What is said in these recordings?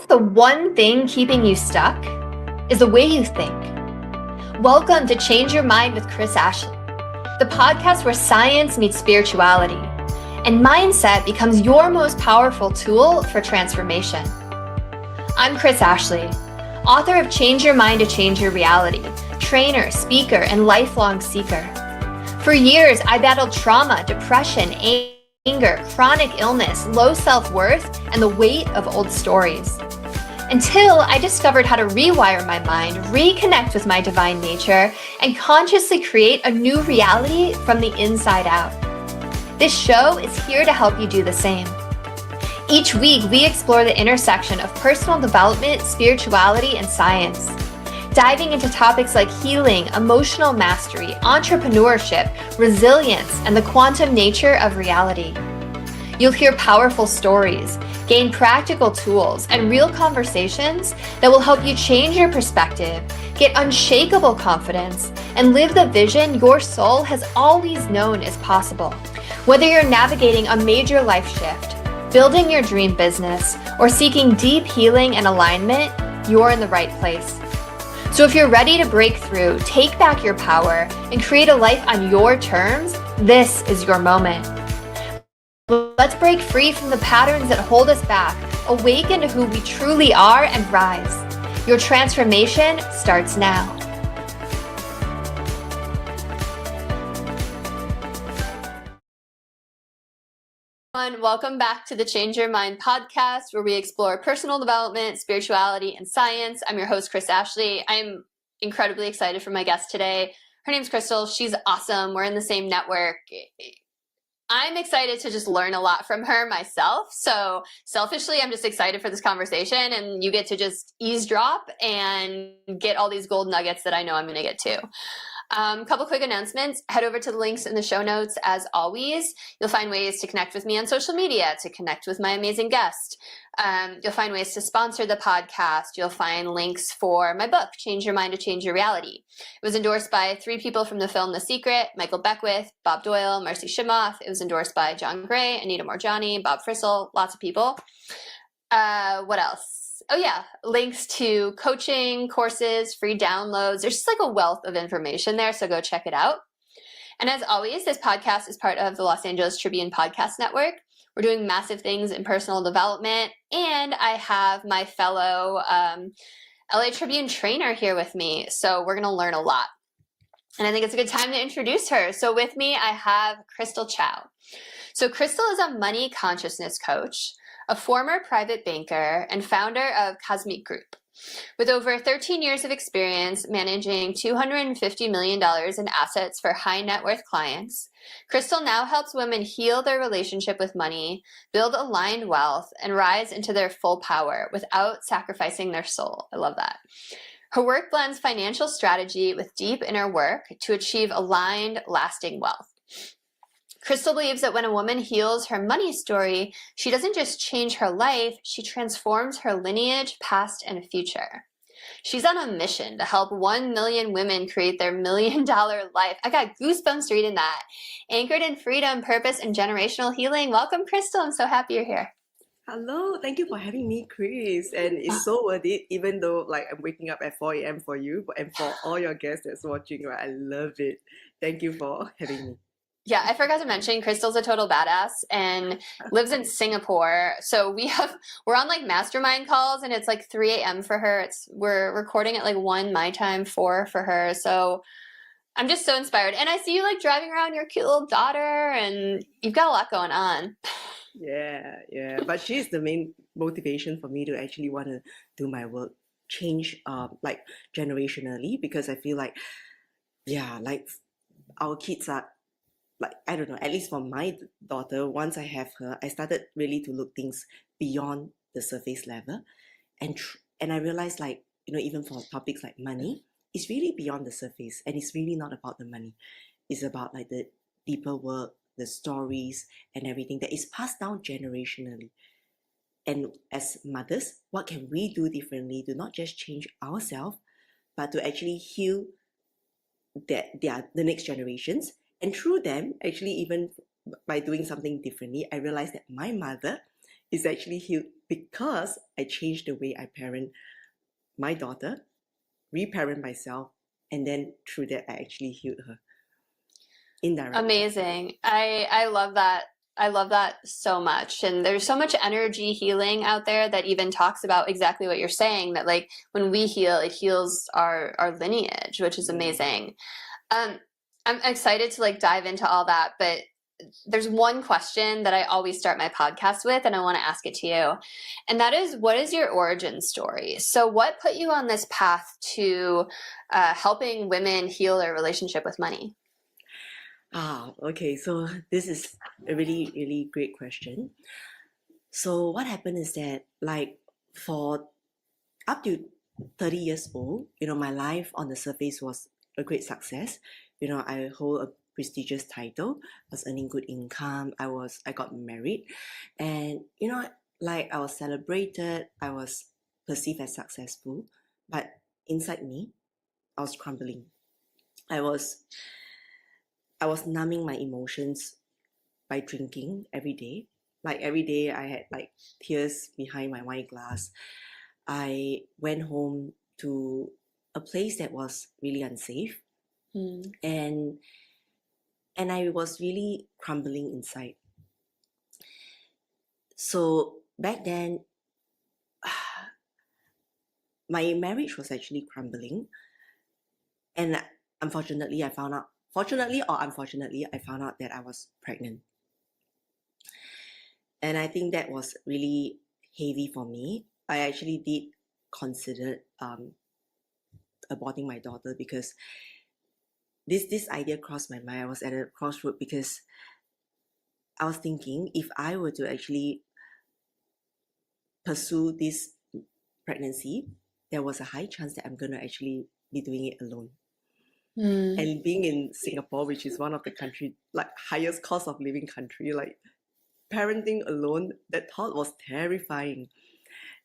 the one thing keeping you stuck is the way you think. Welcome to Change Your Mind with Kris Ashley, the podcast where science meets spirituality and mindset becomes your most powerful tool for transformation. I'm Kris Ashley, author of Change Your Mind to Change Your Reality, trainer, speaker, and lifelong seeker. For years, I battled trauma, depression, anger, chronic illness, low self-worth, and the weight of old stories. Until I discovered how to rewire my mind, reconnect with my divine nature, and consciously create a new reality from the inside out. This show is here to help you do the same. Each week, we explore the intersection of personal development, spirituality, and science, diving into topics like healing, emotional mastery, entrepreneurship, resilience, and the quantum nature of reality. You'll hear powerful stories, gain practical tools, and real conversations that will help you change your perspective, get unshakable confidence, and live the vision your soul has always known is possible. Whether you're navigating a major life shift, building your dream business, or seeking deep healing and alignment, you're in the right place. So if you're ready to break through, take back your power, and create a life on your terms, this is your moment. Let's break free from the patterns that hold us back, awaken to who we truly are, and rise. Your transformation starts now. Welcome back to the Change Your Mind podcast, where we explore personal development, spirituality, and science. I'm your host, Kris Ashley. I'm incredibly excited for my guest today. Her name's Crystal. She's awesome. We're in the same network. I'm excited to just learn a lot from her myself. So selfishly, I'm just excited for this conversation, and you get to just eavesdrop and get all these gold nuggets that I know I'm going to get too. Couple quick announcements. Head over to the links in the show notes. As always, you'll find ways to connect with me on social media, to connect with my amazing guest. You'll find ways to sponsor the podcast. You'll find links for my book, Change Your Mind to Change Your Reality. It was endorsed by 3 people from the film The Secret: Michael Beckwith, Bob Doyle, Marcy Shimoff. It was endorsed by John Gray, Anita Morjani, Bob Frissell, lots of people. What else? Oh yeah, links to coaching, courses, free downloads. There's just like a wealth of information there, so go check it out. And as always, this podcast is part of the Los Angeles Tribune Podcast Network. We're doing massive things in personal development, and I have my fellow LA Tribune trainer here with me, so we're going to learn a lot. And I think it's a good time to introduce her. So with me, I have Crystal Chow. So Crystal is a money consciousness coach, a former private banker, and founder of Cosmique Group. With over 13 years of experience managing $250 million in assets for high net worth clients, Crystal now helps women heal their relationship with money, build aligned wealth, and rise into their full power without sacrificing their soul. I love that. Her work blends financial strategy with deep inner work to achieve aligned, lasting wealth. Crystal believes that when a woman heals her money story, she doesn't just change her life, she transforms her lineage, past, and future. She's on a mission to help 1 million women create their $1 million life. I got goosebumps reading that. Anchored in freedom, purpose, and generational healing. Welcome, Crystal. I'm so happy you're here. Hello, thank you for having me, Kris. And it's so worth it, even though like I'm waking up at 4 a.m. for you, and for all your guests that's watching, right? I love it. Thank you for having me. Yeah, I forgot to mention, Crystal's a total badass and lives in Singapore. So we're on like mastermind calls, and it's like 3 a.m. for her. We're recording at like 1 my time, 4 for her. So I'm just so inspired. And I see you like driving around your cute little daughter, and you've got a lot going on. Yeah. But she's the main motivation for me to actually want to do my work, change like generationally, because I feel like, yeah, like our kids are, like, I don't know, at least for my daughter, once I have her, I started really to look things beyond the surface level. And I realized, like, you know, even for topics like money, it's really beyond the surface, and it's really not about the money. It's about like the deeper work, the stories, and everything that is passed down generationally. And as mothers, what can we do differently to not just change ourselves, but to actually heal the next generations? And through them, actually, even by doing something differently, I realized that my mother is actually healed because I changed the way I parent my daughter, reparent myself, and then through that I actually healed her indirectly. Amazing. I love that. I love that so much. And there's so much energy healing out there that even talks about exactly what you're saying, that like when we heal, it heals our lineage, which is amazing. I'm excited to like dive into all that, but there's one question that I always start my podcast with, and I want to ask it to you. And that is, what is your origin story? So what put you on this path to helping women heal their relationship with money? Okay. So this is a really, really great question. So what happened is that, like, for up to 30 years old, my life on the surface was a great success. I hold a prestigious title, was earning good income, I got married, and like I was celebrated, I was perceived as successful, but inside me, I was crumbling. I was numbing my emotions by drinking every day. Like every day I had like tears behind my wine glass. I went home to a place that was really unsafe, and I was really crumbling inside. So back then, my marriage was actually crumbling, and unfortunately, fortunately or unfortunately, I found out that I was pregnant. And I think that was really heavy for me. I actually did consider aborting my daughter because this idea crossed my mind. I was at a crossroad because I was thinking, if I were to actually pursue this pregnancy, there was a high chance that I'm going to actually be doing it alone. And being in Singapore, which is one of the country, like highest cost of living country, like parenting alone, that thought was terrifying.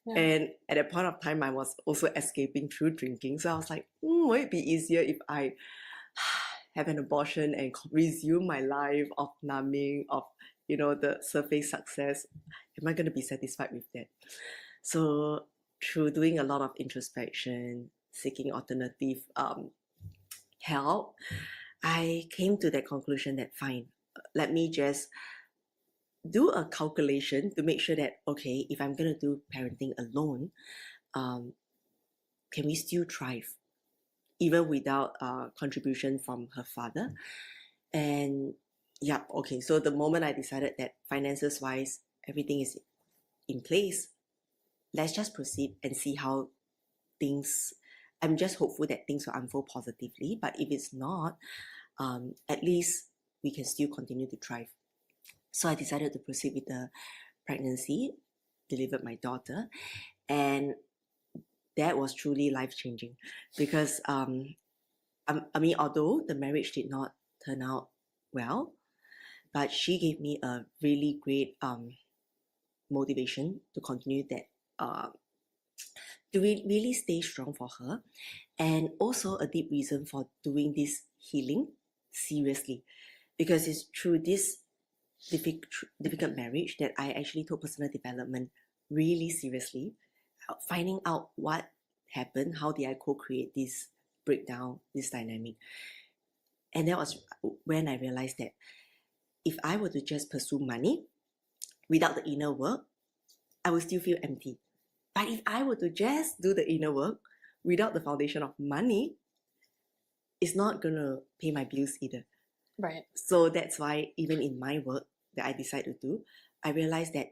Yeah. And at that point of time, I was also escaping through drinking. So I was like, would it be easier if I have an abortion and resume my life of numbing, of the surface success? Am I going to be satisfied with that? So through doing a lot of introspection, seeking alternative help, I came to that conclusion that fine, let me just do a calculation to make sure that, okay, if I'm going to do parenting alone, can we still thrive even without contribution from her father? And yeah, okay, so the moment I decided that finances wise everything is in place, let's just proceed and see how things, I'm just hopeful that things will unfold positively, but if it's not, at least we can still continue to thrive. So I decided to proceed with the pregnancy, delivered my daughter, and that was truly life-changing because I mean, although the marriage did not turn out well, but she gave me a really great motivation to continue that, to really stay strong for her, and also a deep reason for doing this healing seriously, because it's through this difficult marriage that I actually took personal development really seriously, finding out what happened, how did I co-create this breakdown, this dynamic. And that was when I realized that if I were to just pursue money without the inner work, I would still feel empty. But if I were to just do the inner work without the foundation of money, it's not gonna pay my bills either. Right. So that's why even in my work that I decided to do, I realized that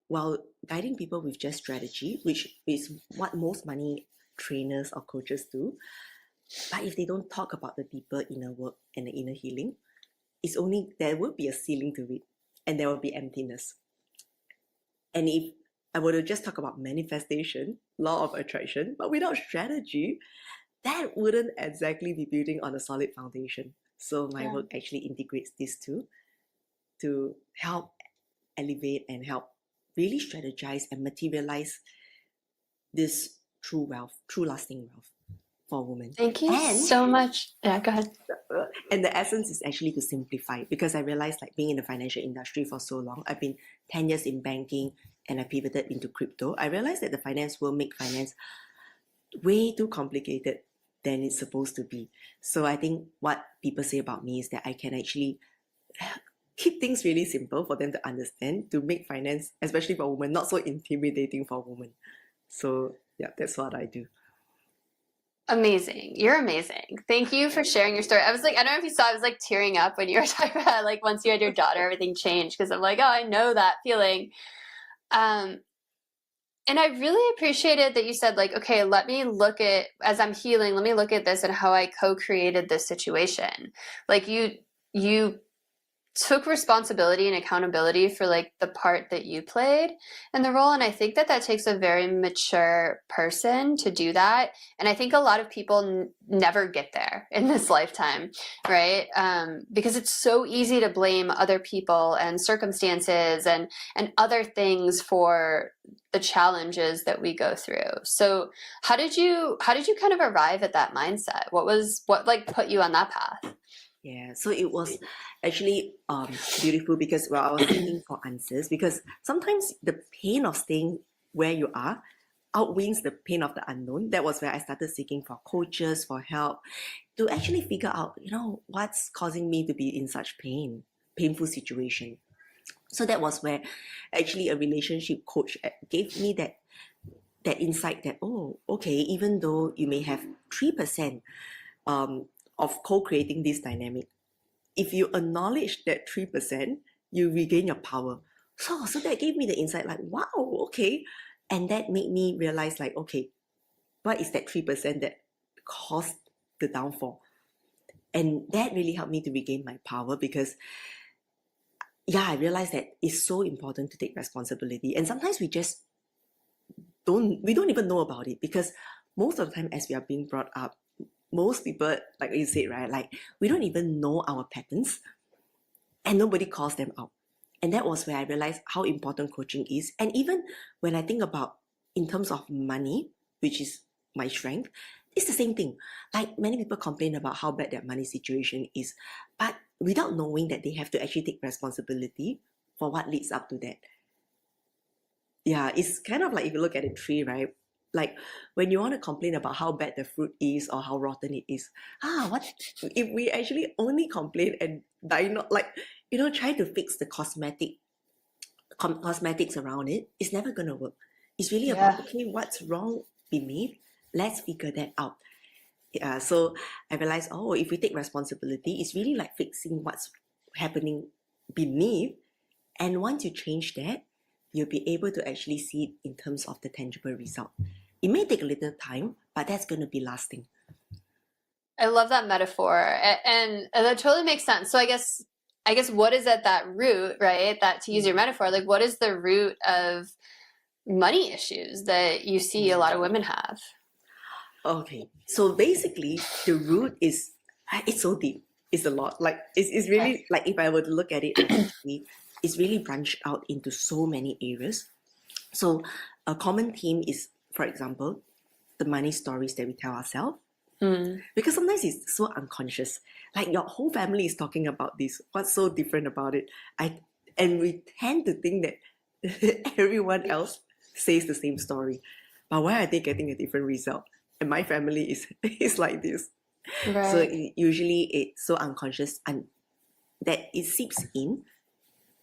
while guiding people with just strategy, which is what most money trainers or coaches do, but if they don't talk about the deeper inner work and the inner healing, there will be a ceiling to it, and there will be emptiness. And if I were to just talk about manifestation, law of attraction, but without strategy, that wouldn't exactly be building on a solid foundation. So my work actually integrates these two to help elevate and help really strategize and materialize this true wealth, true lasting wealth for women. Thank you so much. Yeah, go ahead. And the essence is actually to simplify, because I realized, like, being in the financial industry for so long, I've been 10 years in banking and I pivoted into crypto, I realized that the finance world make finance way too complicated than it's supposed to be. So I think what people say about me is that I can actually keep things really simple for them to understand, to make finance, especially for women, not so intimidating for women. So yeah, that's what I do. Amazing. You're amazing. Thank you for sharing your story. I was like, I don't know if you saw, I was like tearing up when you were talking about like once you had your daughter, everything changed, because I'm like, oh, I know that feeling. And I really appreciated that you said like, okay, let me look at, as I'm healing, let me look at this and how I co-created this situation. Like you took responsibility and accountability for like the part that you played in the role, and I think that that takes a very mature person to do that, and I think a lot of people never get there in this lifetime, right? Because it's so easy to blame other people and circumstances and other things for the challenges that we go through. So how did you kind of arrive at that mindset? What like put you on that path? Yeah, so it was actually beautiful because I was seeking for answers, because sometimes the pain of staying where you are outweighs the pain of the unknown. That was where I started seeking for coaches, for help, to actually figure out, what's causing me to be in such painful situation. So that was where actually a relationship coach gave me that insight that, oh, okay, even though you may have 3% of co-creating this dynamic, if you acknowledge that 3%, you regain your power. So that gave me the insight, like, wow, okay. And that made me realize, like, okay, what is that 3% that caused the downfall? And that really helped me to regain my power, because I realized that it's so important to take responsibility. And sometimes we just don't even know about it, because most of the time as we are being brought up, most people, like you said, right, like we don't even know our patterns and nobody calls them out. And that was where I realized how important coaching is. And even when I think about in terms of money, which is my strength, it's the same thing. Like many people complain about how bad their money situation is, but without knowing that they have to actually take responsibility for what leads up to that. Yeah, it's kind of like if you look at a tree, right? Like when you want to complain about how bad the fruit is or how rotten it is, what if we actually only complain and not like, try to fix the cosmetics around it? It's never gonna work. It's really about, okay, what's wrong beneath? Let's figure that out. Yeah, so I realized, oh, if we take responsibility, it's really like fixing what's happening beneath. And once you change that, you'll be able to actually see it in terms of the tangible result. It may take a little time, but that's going to be lasting. I love that metaphor, and that totally makes sense. So I guess what is at that root, right? That, to use your metaphor, like what is the root of money issues that you see a lot of women have? Okay, so basically the root is, it's so deep. It's a lot. Like it's really like, if I were to look at it holistically, it's really branched out into so many areas. So a common theme is, for example, the money stories that we tell ourselves. Because sometimes it's so unconscious. Like your whole family is talking about this. What's so different about it? And we tend to think that everyone else says the same story. But why are they getting a different result? And my family is like this. Right. So usually it's so unconscious and that it seeps in,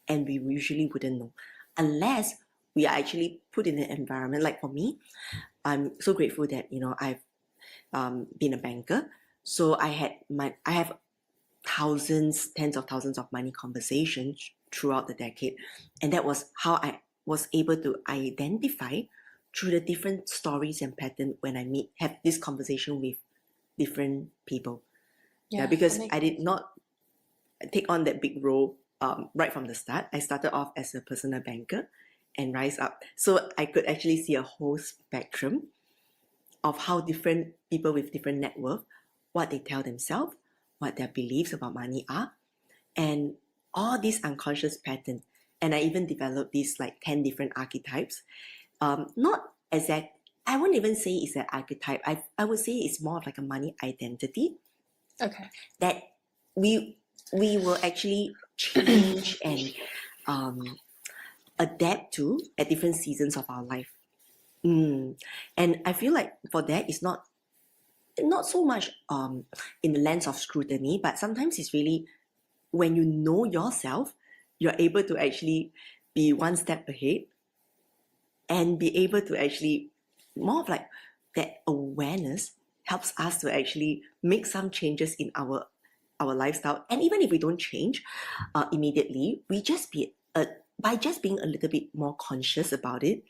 and we usually wouldn't know unless we are actually put in an environment. Like for me, I'm so grateful that I've been a banker, so I have thousands, tens of thousands of money conversations throughout the decade, and that was how I was able to identify through the different stories and patterns when I have this conversation with different people. Yeah, because I did not take on that big role right from the start. I started off as a personal banker and rise up. So I could actually see a whole spectrum of how different people with different net worth, what they tell themselves, what their beliefs about money are, and all these unconscious patterns. And I even developed these like 10 different archetypes. Not exact, I wouldn't even say it's an archetype. I would say it's more of like a money identity. Okay. That we will actually change and adapt to at different seasons of our life. And I feel like for that, it's not so much in the lens of scrutiny, but sometimes it's really when you know yourself, you're able to actually be one step ahead and be able to actually more of like that awareness helps us to actually make some changes in our lifestyle. And even if we don't change immediately, we just be by just being a little bit more conscious about it,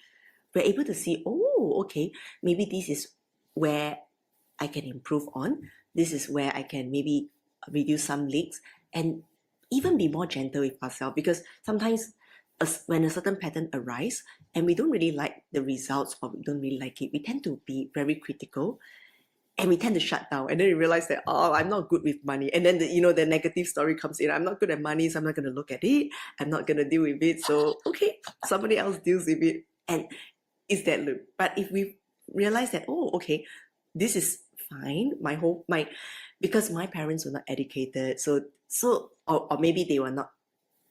we're able to see, oh, okay, maybe this is where I can improve on. This is where I can maybe reduce some leaks and even be more gentle with ourselves, because sometimes when a certain pattern arises and we don't really like the results or we don't really like it, we tend to be very critical and we tend to shut down, and then we realize that, oh, I'm not good with money, and then the negative story comes in. I'm not good at money, so I'm not going to look at it. I'm not going to deal with it. So okay, somebody else deals with it, and it's that loop. But if we realize that, oh, okay, this is fine. Because my parents were not educated, or maybe they were not.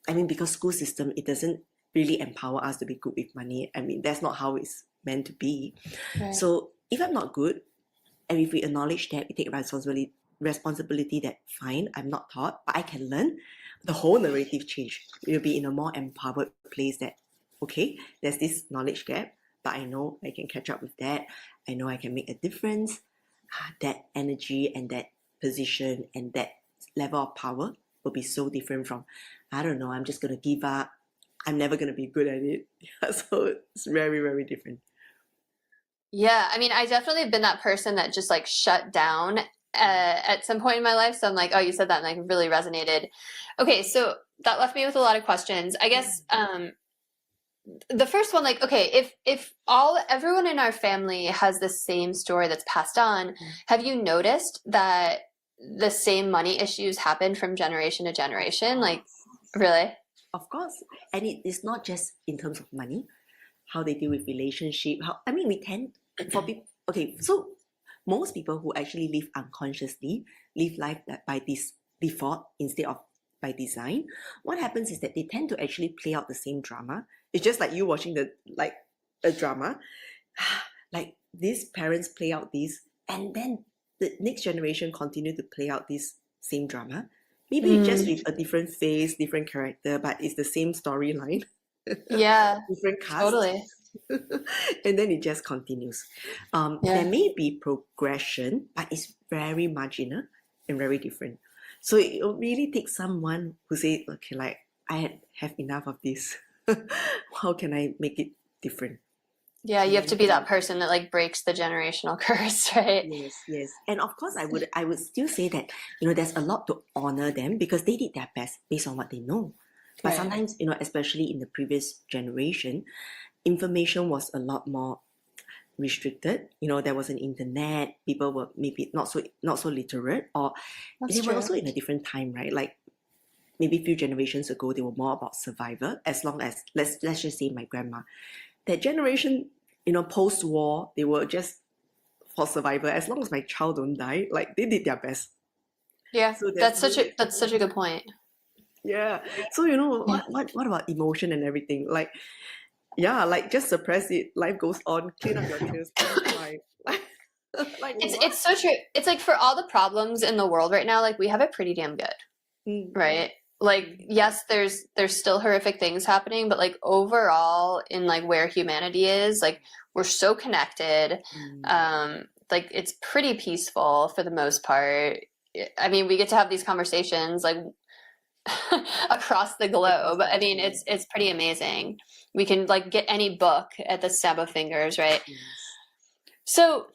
I mean, because school system, it doesn't really empower us to be good with money. I mean, that's not how it's meant to be. Right. So if I'm not good, and if we acknowledge that, we take responsibility that fine, I'm not taught, but I can learn, the whole narrative change. We'll be in a more empowered place that, okay, there's this knowledge gap, but I know I can catch up with that. I know I can make a difference. That energy and that position and that level of power will be so different from, I don't know, I'm just going to give up. I'm never going to be good at it. So it's very, very different. Yeah, I mean, I definitely have been that person that just like shut down at some point in my life. So I'm like, oh, you said that and like really resonated. Okay, so that left me with a lot of questions. I guess the first one, like, okay, if everyone in our family has the same story that's passed on, have you noticed that the same money issues happen from generation to generation? Like, really? Of course. And it is not just in terms of money, how they deal with relationship. We tend for people. Okay, so most people who actually live unconsciously live life by this default instead of by design. What happens is that they tend to actually play out the same drama. It's just like you watching a drama. Like these parents play out this, and then the next generation continue to play out this same drama. Maybe just with a different face, different character, but it's the same storyline. Yeah, Different cast. totally. And then it just continues. There may be progression, but it's very marginal and very different. So it will really take someone who says, okay, like I have enough of this. How can I make it different? Yeah, you have to be that person that like breaks the generational curse, right? Yes. And of course, I would still say that, there's a lot to honor them because they did their best based on what they know. But Right. sometimes, especially in the previous generation, information was a lot more restricted. There was an internet. People were maybe not so literate, or That's they were true. also in a different time, right? Like maybe a few generations ago, they were more about survival. As long as let's just say my grandma, that generation, post-war, they were just for survival. As long as my child don't die, like they did their best. Yeah, So that's such a good point. Yeah. So what about emotion and everything? Like, yeah, like just suppress it. Life goes on. Clean up your tears. Cry. Like what? It's so true. It's like for all the problems in the world right now, like we have it pretty damn good, right? Like yes, there's still horrific things happening, but like overall in like where humanity is, like we're so connected. Like it's pretty peaceful for the most part. I mean, we get to have these conversations like across the globe. I mean, it's pretty amazing. We can like get any book at the snap of fingers, right? Yes. So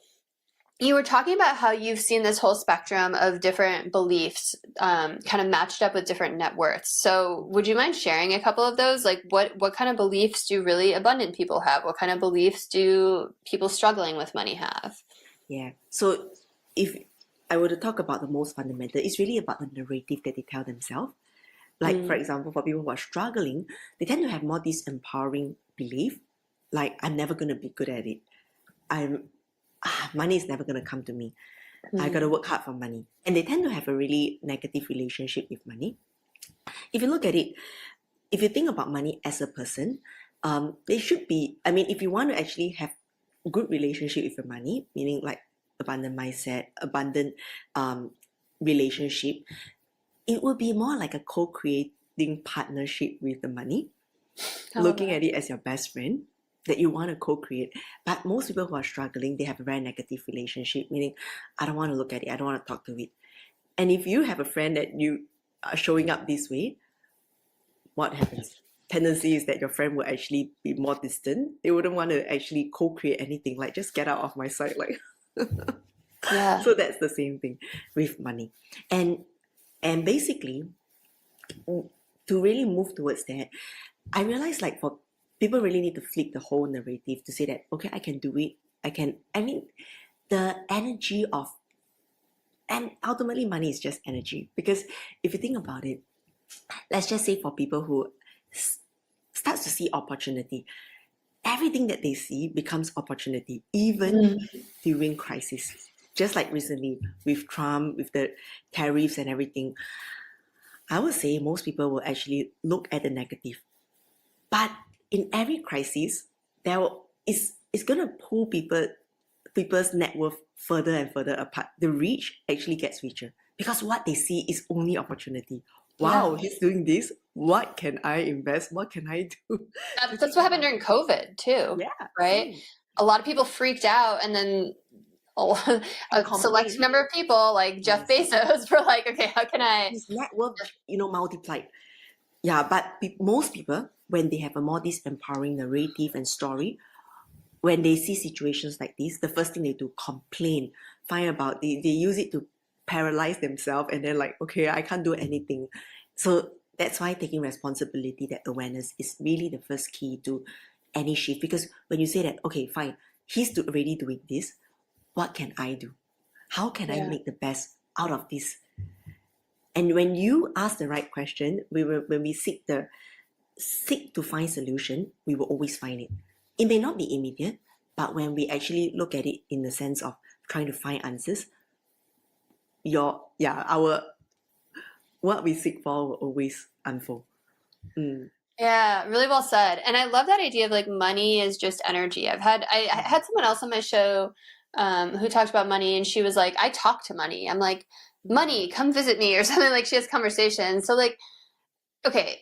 you were talking about how you've seen this whole spectrum of different beliefs kind of matched up with different net worths. So would you mind sharing a couple of those? Like what kind of beliefs do really abundant people have? What kind of beliefs do people struggling with money have? Yeah. So if I were to talk about the most fundamental, it's really about the narrative that they tell themselves. Like, for example, for people who are struggling, they tend to have more this empowering belief, like, I'm never going to be good at it. Money is never going to come to me. I got to work hard for money. And they tend to have a really negative relationship with money. If you look at it, if you think about money as a person, they should be, I mean, if you want to actually have good relationship with your money, meaning like abundant mindset, abundant relationship, it will be more like a co-creating partnership with the money, looking at it as your best friend that you want to co-create. But most people who are struggling, they have a very negative relationship, meaning I don't want to look at it, I don't want to talk to it. And if you have a friend that you are showing up this way, what happens? Tendency is that your friend will actually be more distant. They wouldn't want to actually co-create anything, like just get out of my sight, like. Yeah. So that's the same thing with money. And basically, to really move towards that, I realized like for people really need to flip the whole narrative to say that, okay, I can do it. I mean, the energy of, and ultimately money is just energy. Because if you think about it, let's just say for people who starts to see opportunity, everything that they see becomes opportunity, even during crisis. Just like recently with Trump, with the tariffs and everything, I would say most people will actually look at the negative. But in every crisis, it's going to pull people's net worth further and further apart. The reach actually gets richer because what they see is only opportunity. Wow, he's doing this. What can I invest? What can I do? That's what happened during COVID too. Yeah, right? same. A lot of people freaked out, and then a select complain. number of people like Jeff Yes. Bezos were like, okay, how can I? His net worth, multiplied. Yeah, but most people, when they have a more this empowering narrative and story, when they see situations like this, the first thing they do, complain, find about, they use it to paralyze themselves, and they're like, okay, I can't do anything. So that's why taking responsibility, that awareness is really the first key to any shift. Because when you say that, okay, fine, he's already doing this, what can I do? How can I make the best out of this? And when you ask the right question, when we seek to find solution, we will always find it. It may not be immediate, but when we actually look at it in the sense of trying to find answers, what we seek for will always unfold. Yeah, really well said. And I love that idea of like money is just energy. I had someone else on my show who talked about money, and she was like, I talk to money. I'm like, money, come visit me, or something. Like she has conversations. So like, okay,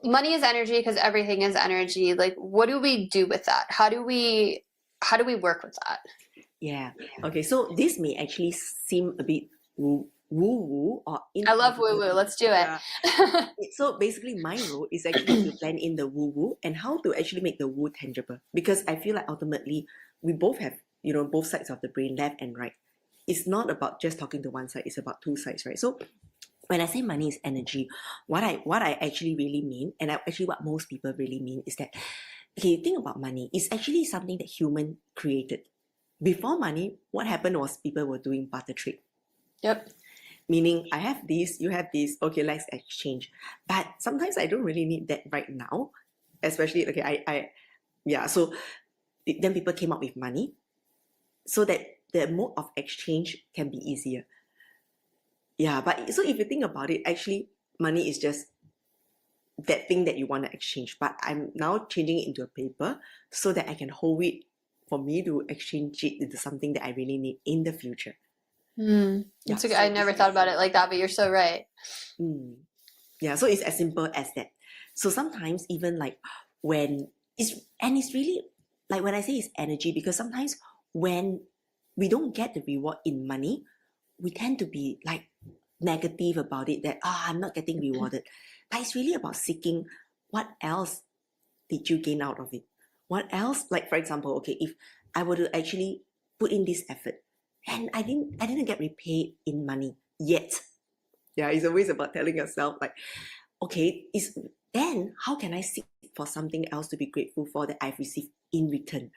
money is energy because everything is energy. Like, what do we do with that? How do we work with that? Yeah. Okay. So this may actually seem a bit woo or I love woo woo. Let's do it. Yeah. So basically, my role is actually to blend in the woo woo and how to actually make the woo tangible. Because I feel like ultimately we both have both sides of the brain, left and right. It's not about just talking to one side. It's about two sides, right? So when I say money is energy, what I actually really mean, and actually what most people really mean, is that, okay, you think about money, it's actually something that human created. Before money, what happened was people were doing barter trade. Yep. Meaning, I have this, you have this, okay, let's exchange. But sometimes I don't really need that right now, especially, okay, so then people came up with money so that the mode of exchange can be easier. Yeah, but so if you think about it, actually, money is just that thing that you want to exchange. But I'm now changing it into a paper so that I can hold it for me to exchange it into something that I really need in the future. I never thought about it like that, but you're so right. Yeah, so it's as simple as that. So sometimes even like it's really like when I say it's energy, because sometimes when we don't get the reward in money, we tend to be like negative about it, that I'm not getting rewarded. But it's really about seeking what else did you gain out of it? What else? Like for example, okay, if I were to actually put in this effort and I didn't get repaid in money yet. Yeah, it's always about telling yourself like, okay, then how can I seek for something else to be grateful for that I've received in return?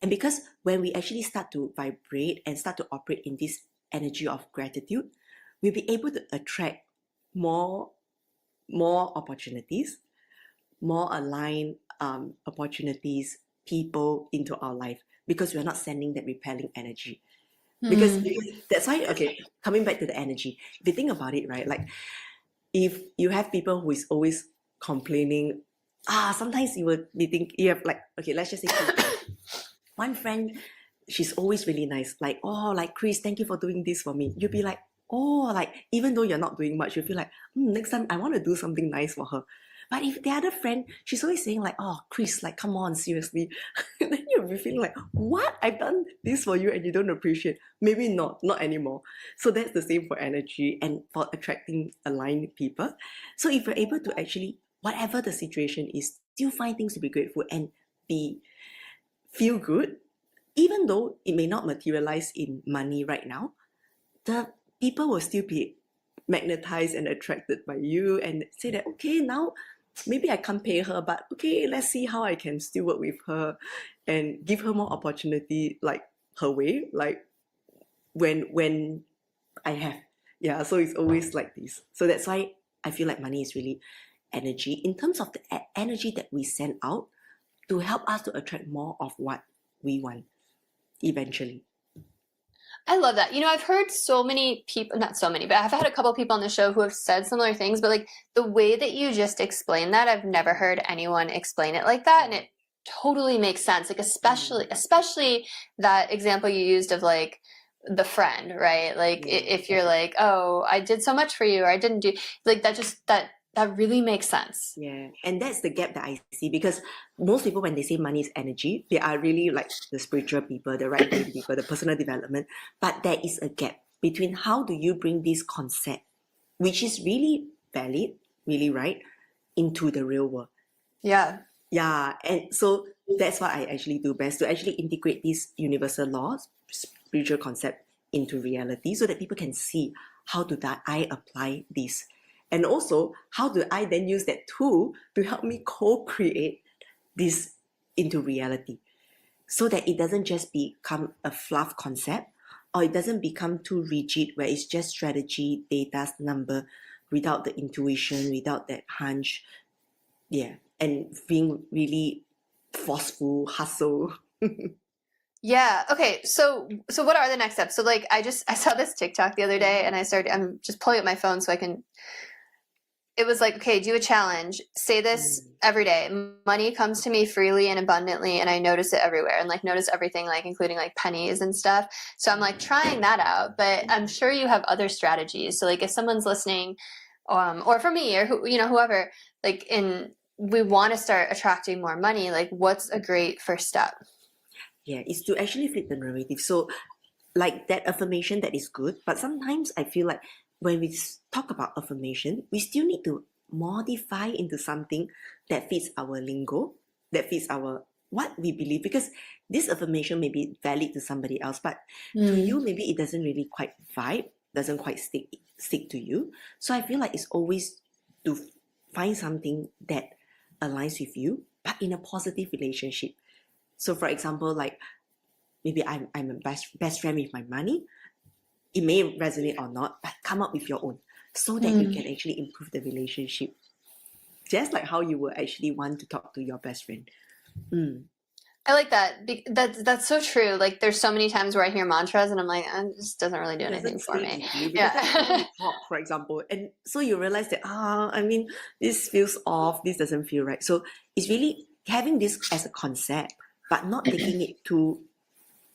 And because when we actually start to vibrate and start to operate in this energy of gratitude, we'll be able to attract more opportunities, more aligned opportunities, people into our life, because we're not sending that repelling energy. Because that's why, okay, coming back to the energy, if you think about it, right, like if you have people who is always complaining sometimes you will be thinking, you have like, okay, let's just say one friend, she's always really nice. Like, oh, like, Chris, thank you for doing this for me. You'll be like, oh, like, even though you're not doing much, you feel like, next time I want to do something nice for her. But if the other friend, she's always saying like, oh, Chris, like, come on, seriously. Then you'll be feeling like, what? I've done this for you and you don't appreciate. Maybe not anymore. So that's the same for energy and for attracting aligned people. So if you're able to actually, whatever the situation is, still find things to be grateful and feel good, even though it may not materialize in money right now, the people will still be magnetized and attracted by you and say that, okay, now maybe I can't pay her, but okay, let's see how I can still work with her and give her more opportunity, like her way, like when I have. Yeah, so it's always like this. So that's why I feel like money is really energy in terms of the energy that we send out to help us to attract more of what we want eventually. I love that. I've heard so many people, not so many, but I've had a couple people on the show who have said similar things, but like the way that you just explained that, I've never heard anyone explain it like that. And it totally makes sense. Like especially that example you used of like the friend, right? Like if you're like, oh, I did so much for you, or I didn't do, like that really makes sense. Yeah, and that's the gap that I see, because most people, when they say money is energy, they are really like the spiritual people, the right brain people, the personal development. But there is a gap between how do you bring this concept, which is really valid, really right, into the real world. Yeah. Yeah, and so that's what I actually do best, to actually integrate these universal laws, spiritual concept into reality, so that people can see how do that I apply this. And also, how do I then use that tool to help me co-create this into reality, so that it doesn't just become a fluff concept, or it doesn't become too rigid where it's just strategy, data, number, without the intuition, without that hunch. Yeah, and being really forceful, hustle. Yeah. Okay. So what are the next steps? So like I saw this TikTok the other day and I'm just pulling up my phone so I can. It was like, okay, do a challenge. Say this every day. Money comes to me freely and abundantly, and I notice it everywhere, and like notice everything, like including like pennies and stuff. So I'm like trying that out, but I'm sure you have other strategies. So like if someone's listening, or for me or whoever, like we want to start attracting more money, like what's a great first step? Yeah, is to actually flip the narrative. So, like that affirmation, that is good, but sometimes I feel like when we talk about affirmation, we still need to modify into something that fits our lingo, that fits our what we believe, because this affirmation may be valid to somebody else, but to you maybe it doesn't really quite vibe, doesn't quite stick to you. So I feel like it's always to find something that aligns with you, but in a positive relationship. So for example, like maybe I'm a best friend with my money. It may resonate or not, but come up with your own, so that you can actually improve the relationship. Just like how you will actually want to talk to your best friend. I like that. That's so true. Like there's so many times where I hear mantras and I'm like, it just doesn't really do anything for me. Because that's how you talk, for example. And so you realize that, I mean, this feels off, this doesn't feel right. So it's really having this as a concept, but not taking it to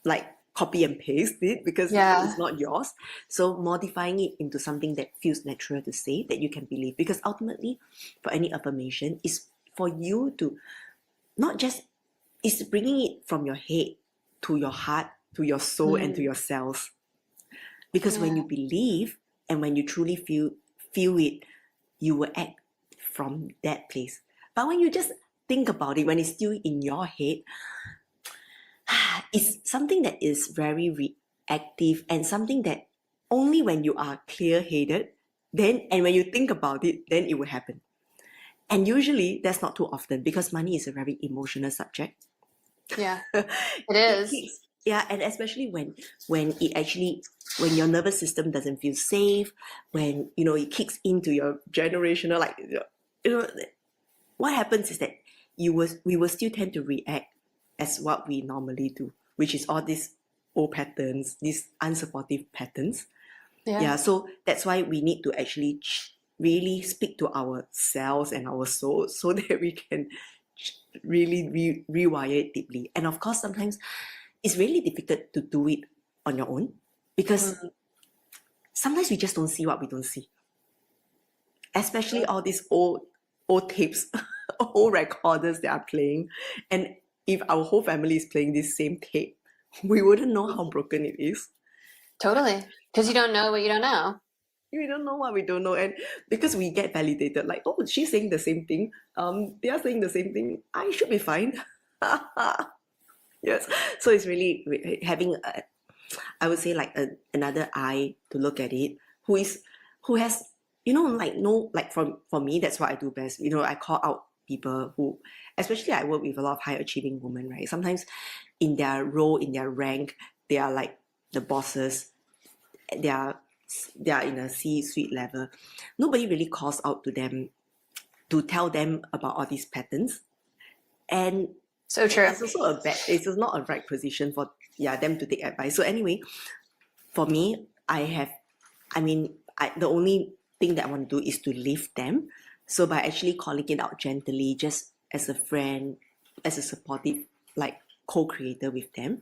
like copy and paste it, because it's not yours. So modifying it into something that feels natural to say, that you can believe. Because ultimately, for any affirmation, is for you to not just, it's bringing it from your head to your heart, to your soul, and to your cells. Because when you believe and when you truly feel it, you will act from that place. But when you just think about it, when it's still in your head, it's something that is very reactive, and something that only when you are clear-headed, and when you think about it, then it will happen. And usually that's not too often, because money is a very emotional subject. Yeah, it is. And especially when your nervous system doesn't feel safe, when it kicks into your generational, like what happens is that we will still tend to react as what we normally do, which is all these old patterns, these unsupportive patterns. So that's why we need to actually really speak to ourselves and our soul so that we can really rewire it deeply. And of course, sometimes it's really difficult to do it on your own because sometimes we just don't see what we don't see. Especially all these old tapes, old recorders that are playing. And if our whole family is playing this same tape, we wouldn't know how broken it is. Totally. Because you don't know what you don't know. We don't know what we don't know. And because we get validated, like, oh, she's saying the same thing. They are saying the same thing. I should be fine. Yes. So it's really having, I would say, like another eye to look at it, who has, like, no, like for me, that's what I do best. I call out people who, especially I work with a lot of high achieving women, right? Sometimes in their role, in their rank, they are like the bosses. They are in a C-suite level. Nobody really calls out to them to tell them about all these patterns. And so true. It's not a right position for them to take advice. So anyway, for me, the only thing that I want to do is to lift them. So by actually calling it out gently, just as a friend, as a supportive, like, co-creator with them,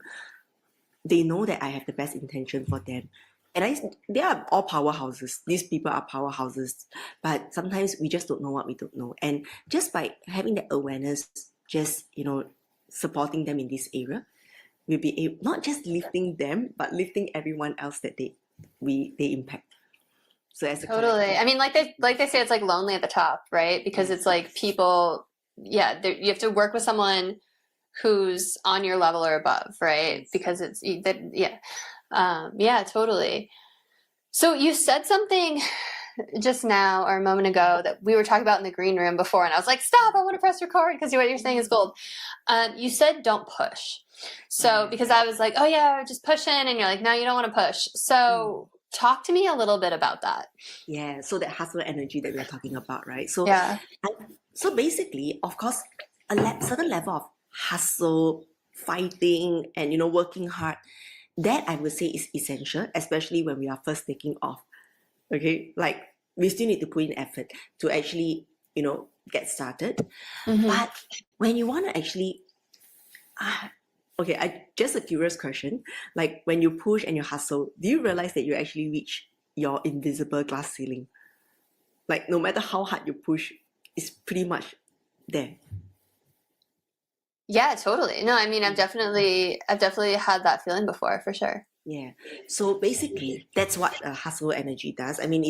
they know that I have the best intention for them. And they are all powerhouses. These people are powerhouses. But sometimes we just don't know what we don't know. And just by having that awareness, just, supporting them in this area, we'll be able, not just lifting them, but lifting everyone else that they impact. So as a totally. I mean, like they say, it's like lonely at the top, right? Because it's like people, you have to work with someone who's on your level or above, right? Because it's totally. So you said something just now or a moment ago that we were talking about in the green room before, and I was like, stop, I want to press record because what you're saying is gold. You said don't push. So because I was like, oh yeah, just push in, and you're like, no, you don't want to push. So talk to me a little bit about that. Yeah, so that hustle energy that we're talking about, right? So so basically, of course, a certain level of hustle, fighting, and working hard, that I would say is essential, especially when we are first taking off. Okay, like we still need to put in effort to actually get started. But when you want to actually just a curious question, like when you push and you hustle, do you realize that you actually reach your invisible glass ceiling? Like no matter how hard you push, it's pretty much there. Yeah, totally. No, I mean, I've definitely had that feeling before, for sure. Yeah. So basically, that's what hustle energy does. I mean,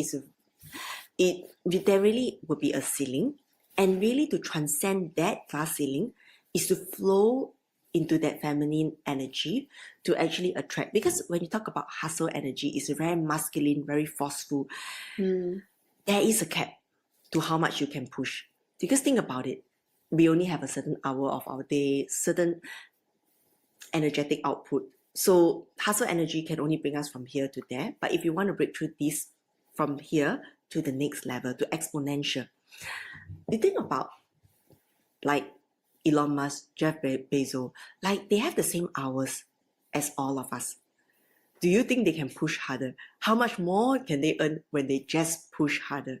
there really would be a ceiling, and really to transcend that glass ceiling is to flow into that feminine energy to actually attract. Because when you talk about hustle energy, it's very masculine, very forceful. There is a cap to how much you can push. Because think about it, we only have a certain hour of our day, certain energetic output. So hustle energy can only bring us from here to there. But if you want to break through this from here to the next level, to exponential, you think about like Elon Musk, Jeff Bezos, like they have the same hours as all of us. Do you think they can push harder? How much more can they earn when they just push harder?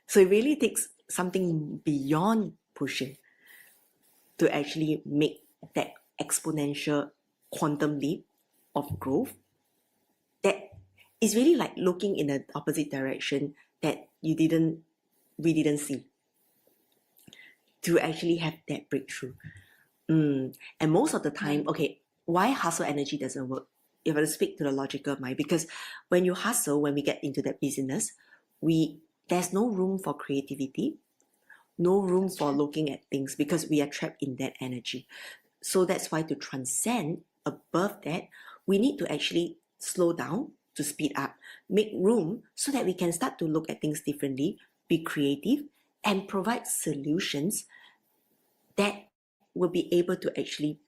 So it really takes something beyond pushing to actually make that exponential quantum leap of growth that is really like looking in the opposite direction that we didn't see, to actually have that breakthrough. And most of the time, why hustle energy doesn't work? You have to speak to the logical mind, because when you hustle, when we get into that business, there's no room for creativity, no room for looking at things, because we are trapped in that energy. So that's why to transcend above that, we need to actually slow down to speed up, make room so that we can start to look at things differently, be creative, and provide solutions that will be able to actually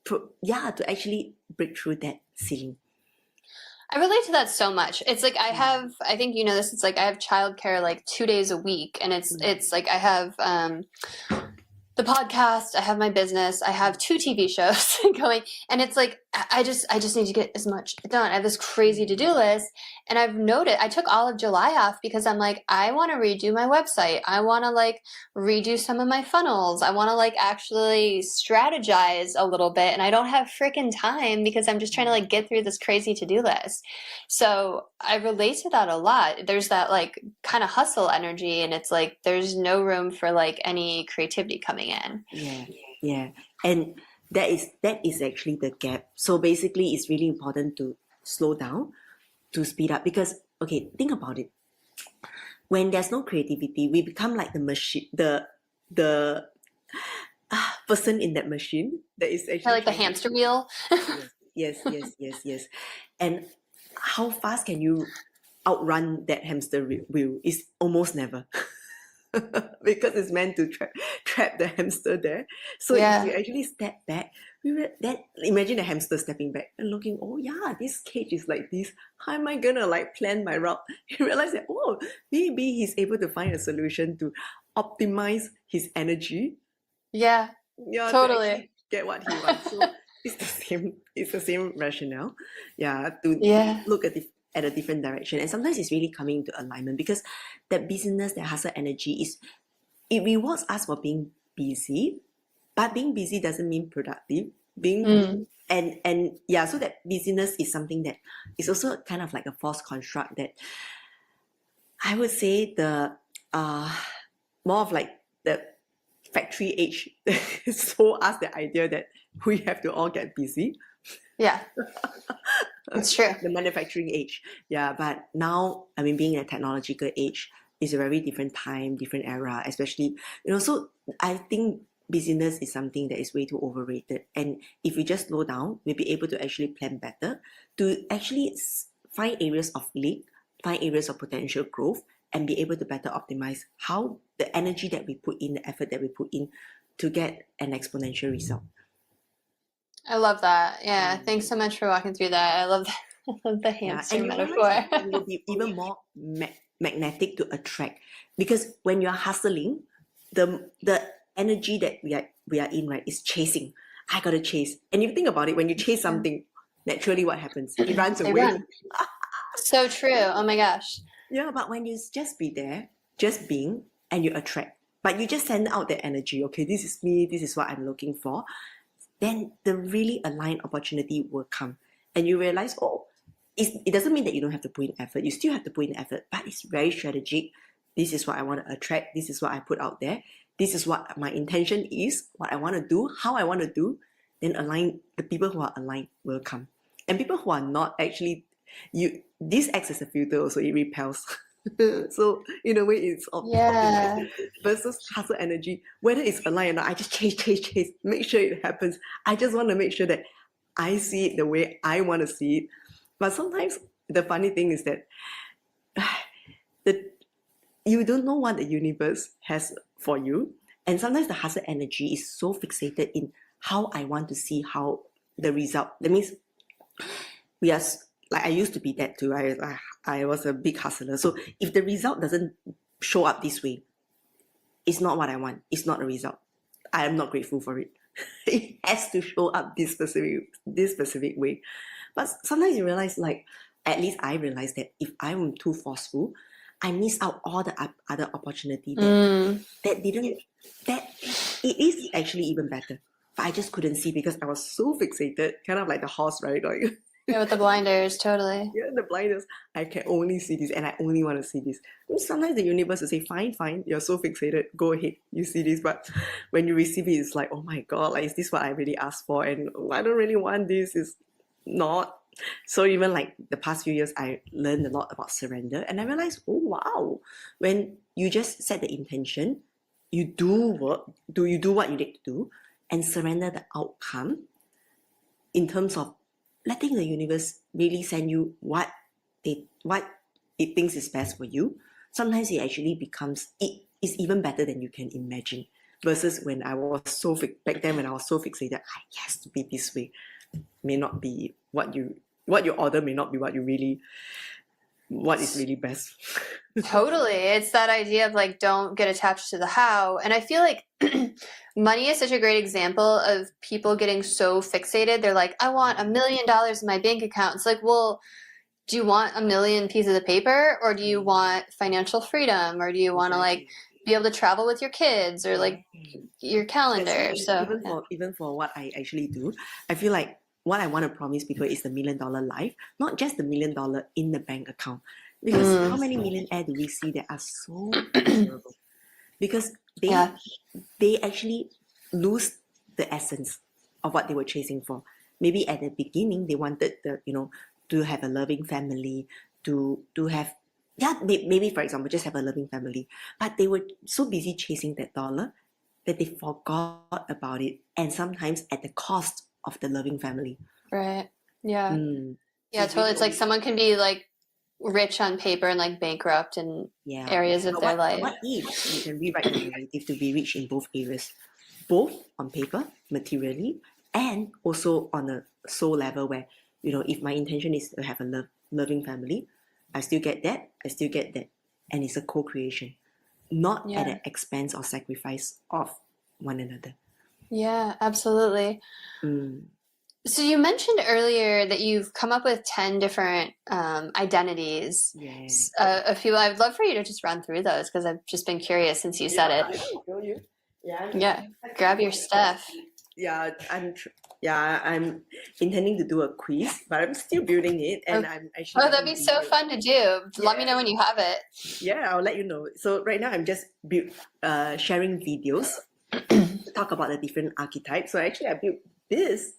to actually break through that ceiling. I relate to that so much. It's like I think you know this, it's like I have childcare like 2 days a week, and it's like I have the podcast, I have my business, I have 2 TV shows going, and it's like I just need to get as much done. I have this crazy to-do list, and I've noted I took all of July off because I'm like, I want to redo my website. I want to like redo some of my funnels. I want to like actually strategize a little bit, and I don't have freaking time because I'm just trying to like get through this crazy to-do list. So I relate to that a lot. There's that like kind of hustle energy, and it's like there's no room for like any creativity coming in. Yeah, yeah. And that is actually the gap. So basically it's really important to slow down, to speed up, because okay, think about it. When there's no creativity, we become like the machine, the person in that machine that is I actually like the trying to. hamster wheel. Yes. And how fast can you outrun that hamster wheel? Is almost never. Because it's meant to trap the hamster there. So if you Yeah. actually step back, imagine a hamster stepping back and looking, oh yeah, this cage is like this. How am I gonna like plan my route? You realize that, oh, maybe he's able to find a solution to optimize his energy, Yeah. yeah, to Totally. actually get what he wants. So it's the same rationale, yeah, to Yeah. look at a different direction. And sometimes it's really coming into alignment, because that busyness, that hustle energy it rewards us for being busy, but being busy doesn't mean productive. Mm. And yeah, so that busyness is something that is also kind of like a false construct that I would say the more of like the factory age sold us the idea that we have to all get busy. Yeah. It's true. The manufacturing age, yeah. But now, I mean, being in a technological age is a very different time, different era, especially, so I think busyness is something that is way too overrated. And if we just slow down, we'll be able to actually plan better, to actually find areas of leak, find areas of potential growth, and be able to better optimize how the energy that we put in, the effort that we put in, to get an exponential result. I love that. Yeah. Thanks so much for walking through that. I love that. I love the Yeah, hamster and you realize metaphor. that you will be even more magnetic to attract, because when you're hustling, the energy that we are in, right, is chasing. I gotta chase. And if you think about it, when you chase something, naturally what happens? It runs They away. run. So true. Oh my gosh. Yeah, but when you just be there, just being, and you attract, but you just send out that energy, okay, this is me, this is what I'm looking for, then the really aligned opportunity will come. And you realize, oh, it doesn't mean that you don't have to put in effort. You still have to put in effort, but it's very strategic. This is what I want to attract. This is what I put out there. This is what my intention is, what I want to do, how I want to do. Then align, the people who are aligned will come. And people who are not, actually, this acts as a filter also, it repels. So in a way, it's Yeah. optimistic versus hustle energy. Whether it's aligned or not, I just chase, make sure it happens. I just want to make sure that I see it the way I want to see it. But sometimes the funny thing is that you don't know what the universe has for you. And sometimes the hustle energy is so fixated in how I want to see how the result. That means we are, like, I used to be that too. I was a big hustler. So if the result doesn't show up this way, it's not what I want. It's not a result. I am not grateful for it. It has to show up this specific way. But sometimes you realize, like, at least I realize that if I'm too forceful, I miss out all the other opportunity that it is actually even better. But I just couldn't see because I was so fixated, kind of like the horse, right? Like, Yeah, with the blinders, totally. yeah, the blinders. I can only see this, and I only want to see this. And sometimes the universe will say, fine, you're so fixated, go ahead, you see this. But when you receive it, it's like, oh my God, like, is this what I really asked for? And I don't really want this, it's not. So even like the past few years, I learned a lot about surrender, and I realized, oh wow, when you just set the intention, you do you do what you need to do, and surrender the outcome, in terms of letting the universe really send you what it thinks is best for you. Sometimes it actually becomes, it is even better than you can imagine. Versus when I was back then, when I was so fixated, it has to be this way. May not be what you order, may not be what you really what is really best. Totally. It's that idea of like, don't get attached to the how. And I feel like money is such a great example of people getting so fixated. They're like, I want $1 million in my bank account. It's like, well, do you want 1 million pieces of paper, or do you want financial freedom, or do you want to like Exactly. be able to travel with your kids, or like your That's calendar? why So yeah. even for what I actually do, I feel like what I want to promise people is the $1 million life, not just the $1 million in the bank account. Because how many millionaires do we see that are so miserable? Because Yeah. they actually lose the essence of what they were chasing for. Maybe at the beginning they wanted to have a loving family, to have maybe for example just have a loving family, but they were so busy chasing that dollar that they forgot about it, and sometimes at the cost of the loving family. Right. Yeah. So Yeah, it's totally. really It's like only someone can be like rich on paper and like bankrupt in yeah. areas of But their what life. what if you can rewrite the narrative to be rich in both areas, both on paper, materially, and also on a soul level where if my intention is to have a loving family, I still get that, and it's a co-creation, not at Yeah. the expense or sacrifice of one another. Yeah, absolutely. Mm, So you mentioned earlier that you've come up with 10 different identities yeah. of people. I'd love for you to just run through those because I've just been curious since you said Yeah, it. I can show you. Yeah, Yeah, I think grab your stuff. yeah, I'm intending to do a quiz, but I'm still building it, and Oh, I'm oh, actually that'd making be so videos. fun to do. Let me Yeah, know when you have it. yeah, I'll let you know. So right now I'm just sharing videos to talk about the different archetypes. So actually I built this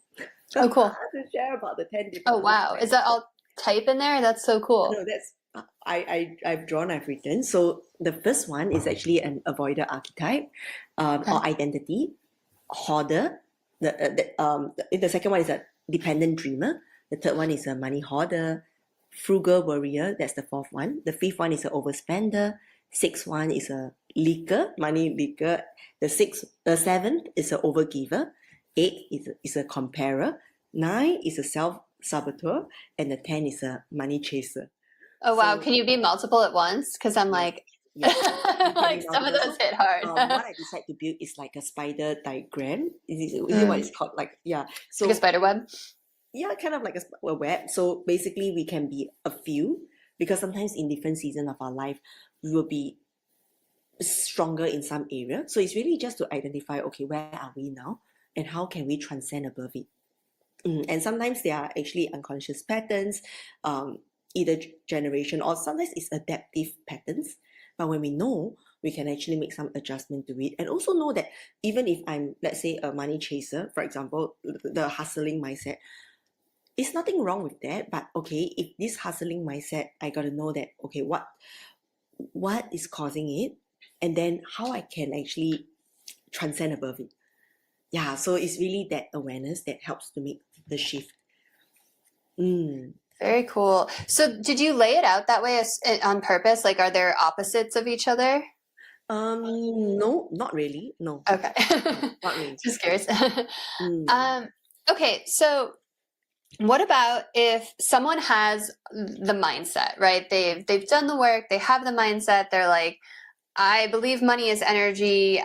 Oh, cool. to share about the 10 Oh, different wow. Is archetypes. that all type in there? That's so cool. No, that's I've written. So the first one is actually an avoider archetype, Okay. or identity. Hoarder. The second one is a dependent dreamer. The third one is a money hoarder. Frugal warrior. That's the fourth one. The fifth one is an overspender. Sixth one is a leaker, money leaker. The seventh is an overgiver. Eight is a comparer. Nine is a self saboteur, and the 10 is a money chaser. Oh, wow. So Can you be multiple at once? Because I'm yes, like, yes, it can like be some of multiple. those So hit hard. what I decide to build is like a spider diagram. Is it what Mm. it's called? Like yeah. Like a So spider web. yeah, kind of like a web. So basically, we can be a few, because sometimes in different season of our life, we will be stronger in some area. So it's really just to identify, okay, where are we now, and how can we transcend above it. And sometimes there are actually unconscious patterns, um, either generation, or sometimes it's adaptive patterns. But when we know, we can actually make some adjustment to it, and also know that even if I'm, let's say, a money chaser, for example, the hustling mindset, it's nothing wrong with that. But okay, if this hustling mindset, I got to know that, okay, what is causing it, and then how I can actually transcend above it. Yeah, so it's really that awareness that helps to make the shift. Mm. Very cool. So did you lay it out that way on purpose? Like, are there opposites of each other? No, not really. No, Okay. no, not really. Just curious. Mm. Okay, so what about if someone has the mindset, right? They've done the work, they have the mindset, they're like, I believe money is energy.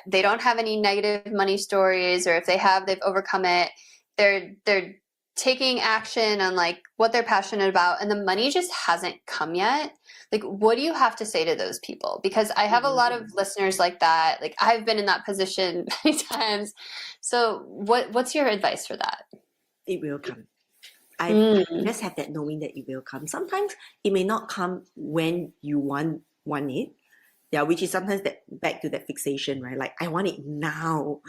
They don't have any negative money stories, or if they have, they've overcome it. They're taking action on like what they're passionate about, and the money just hasn't come yet. Like, what do you have to say to those people? Because I have a lot of listeners like that. Like, I've been in that position many times. So what's your advice for that? It will come. I Mm. just have that knowing that it will come. Sometimes it may not come when you want it. Yeah, which is sometimes that back to that fixation, right? Like I want it now.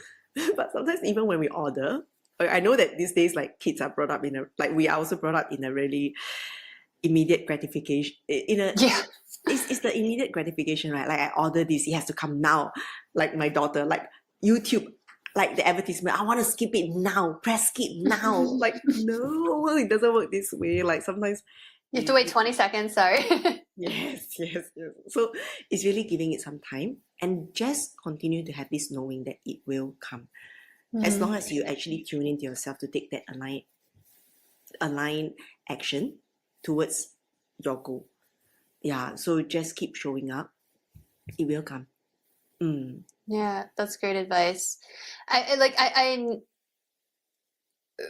But sometimes even when we order, I know that these days like kids are brought up in a, like we are also brought up in a really immediate gratification, in a Yeah. it's the immediate gratification, right? Like I order this, it has to come now. Like my daughter, like YouTube, like the advertisement, I want to skip it now, press skip now. Like no, it doesn't work this way. Like sometimes You have to wait it 20 seconds, sorry. yes, yes, yes. So it's really giving it some time, and just continue to have this knowing that it will come. As long as you actually tune into yourself to take that aligned action towards your goal. Yeah, so just keep showing up. It will come. Yeah, that's great advice.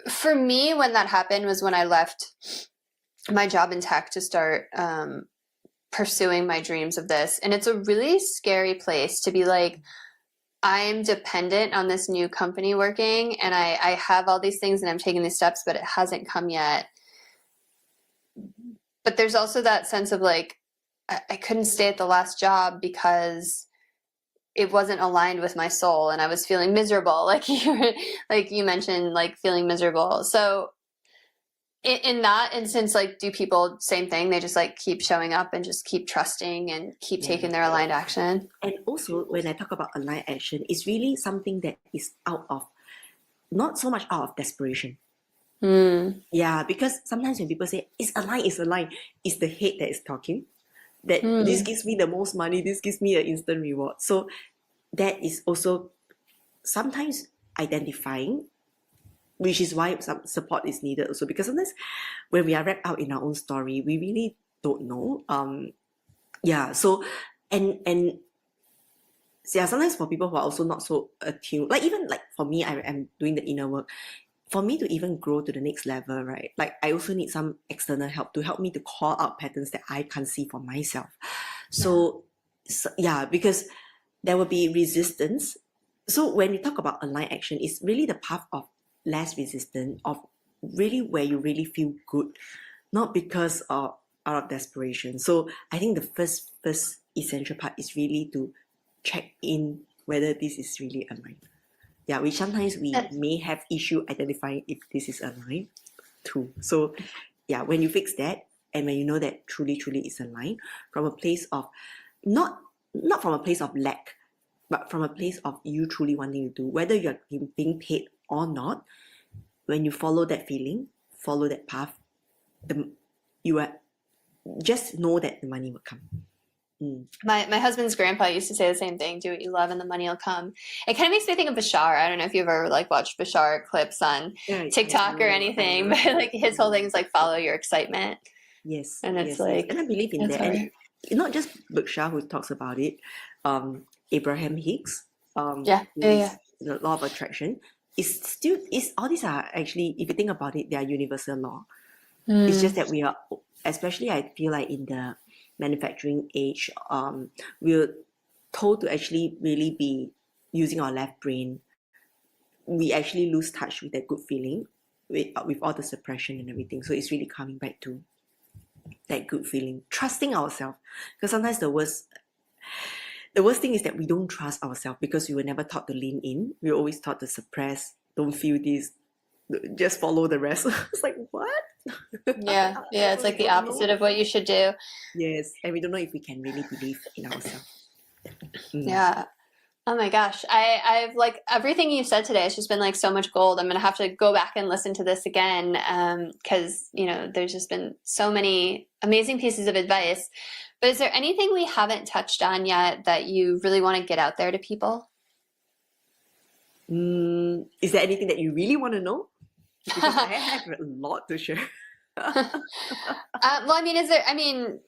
For me, when that happened was when I left my job in tech to start pursuing my dreams of this. And it's a really scary place to be like, I'm dependent on this new company working, and I have all these things and I'm taking these steps, but it hasn't come yet. But there's also that sense of like, I couldn't stay at the last job because it wasn't aligned with my soul and I was feeling miserable. Like you mentioned, like feeling miserable. So in that instance, like, do people same thing? They just like keep showing up and just keep trusting and keep taking their aligned action. And also, when I talk about aligned action, it's really something that is out of, not so much out of desperation. Yeah, because sometimes when people say it's aligned, it's the head that is talking. That this gives me the most money, this gives me an instant reward. So that is also sometimes identifying, which is why some support is needed also, because sometimes when we are wrapped out in our own story, we really don't know. So and yeah, sometimes for people who are also not so attuned, like even like for me, I am doing the inner work. For me to even grow to the next level, right? Like I also need some external help to help me to call out patterns that I can't see for myself. So because there will be resistance. So when we talk about aligned action, it's really the path of less resistance, of really where you really feel good, not because of out of desperation. So I think the first essential part is really to check in whether this is really aligned. Yeah, which sometimes we may have issue identifying if this is aligned too. So yeah, when you fix that and when you know that truly is aligned from a place of not from a place of lack, but from a place of you truly wanting to do, whether you're being paid or not, when you follow that feeling, follow that path, you are just know that the money will come. My husband's grandpa used to say the same thing: do what you love and the money will come. It kind of makes me think of Bashar. I don't know if you've ever like watched Bashar clips on TikTok or anything, but like his whole thing is like follow your excitement. Yes. And it's like, and I believe in that. And not just Bashar who talks about it, Abraham Hicks, the law of attraction, is all these are actually, if you think about it, they are universal law. It's just that we are, especially I feel like in the manufacturing age, we're told to actually really be using our left brain. We actually lose touch with that good feeling with all the suppression and everything. So it's really coming back to that good feeling, trusting ourselves. Because sometimes the worst thing is that we don't trust ourselves because we were never taught to lean in. We were always taught to suppress, don't feel this, just follow the rest. It's like, what? Yeah, it's like the opposite of what you should do. Yes, and we don't know if we can really believe in ourselves. Yeah. Oh my gosh. I've like everything you've said today has just been like so much gold. I'm gonna have to go back and listen to this again because there's just been so many amazing pieces of advice. But is there anything we haven't touched on yet that you really want to get out there to people? Is there anything that you really want to know? Because I have a lot to share. Well, I mean,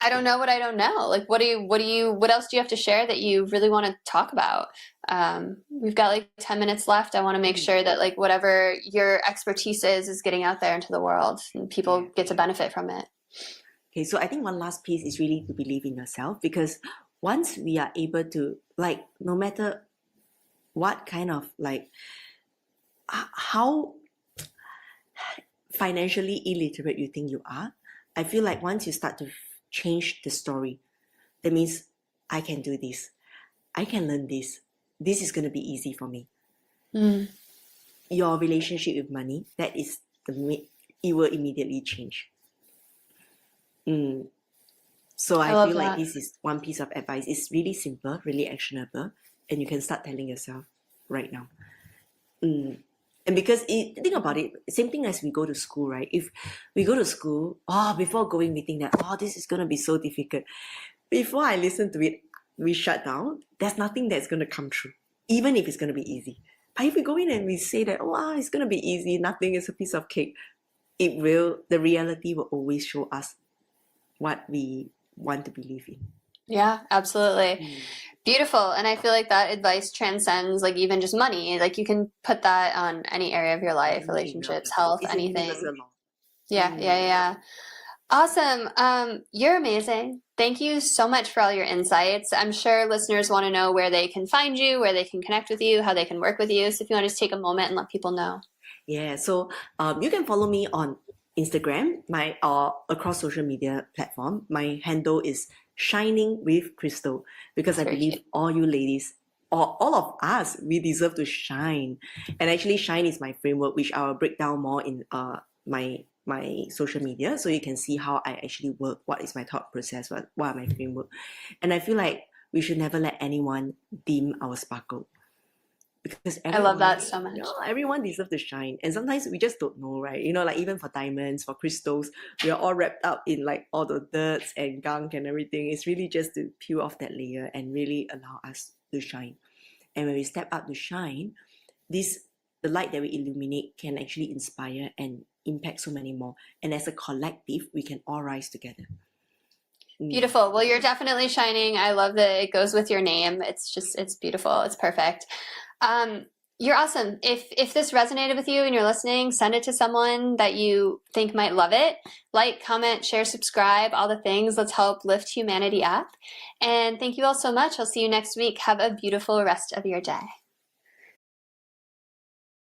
I don't know what I don't know. Like, what else do you have to share that you really want to talk about? We've got like 10 minutes left. I want to make sure that like whatever your expertise is getting out there into the world and people get to benefit from it. Okay, so I think one last piece is really to believe in yourself, because once we are able to, like, no matter what kind of like how financially illiterate you think you are, I feel like once you start to change the story, that means I can do this, I can learn this is going to be easy for me. Your relationship with money, that is it will immediately change. So I feel like this is one piece of advice. It's really simple, really actionable, and you can start telling yourself right now. And because think about it, same thing as we go to school, right? If we go to school, before going, we think that, this is going to be so difficult. Before I listen to it, we shut down. There's nothing that's going to come true, even if it's going to be easy. But if we go in and we say that, it's going to be easy, nothing is a piece of cake, the reality will always show us what we want to believe in. Yeah, absolutely. Beautiful. And I feel like that advice transcends like even just money. Like you can put that on any area of your life, relationships, health, It's a anything. universal law. Yeah. Awesome. You're amazing. Thank you so much for all your insights. I'm sure listeners want to know where they can find you, where they can connect with you, how they can work with you. So if you want to just take a moment and let people know. Yeah, so you can follow me on Instagram, across social media platform. My handle is Shining with Crystal, because I Very believe cute. all you ladies, or all of us, we deserve to shine. And actually, shine is my framework, which I'll break down more in my social media, so you can see how I actually work. What is my thought process? What are my framework? And I feel like we should never let anyone dim our sparkle, because I love that so much. everyone deserves to shine, and sometimes we just don't know, right? Like even for diamonds, for crystals, we are all wrapped up in like all the dirts and gunk and everything. It's really just to peel off that layer and really allow us to shine. And when we step up to shine, the light that we illuminate can actually inspire and impact so many more, and as a collective we can all rise together. Beautiful. Well, you're definitely shining. I love that it goes with your name. It's beautiful. It's perfect. You're awesome. If this resonated with you and you're listening, send it to someone that you think might love it. Like, comment, share, subscribe, all the things. Let's help lift humanity up. And thank you all so much. I'll see you next week. Have a beautiful rest of your day.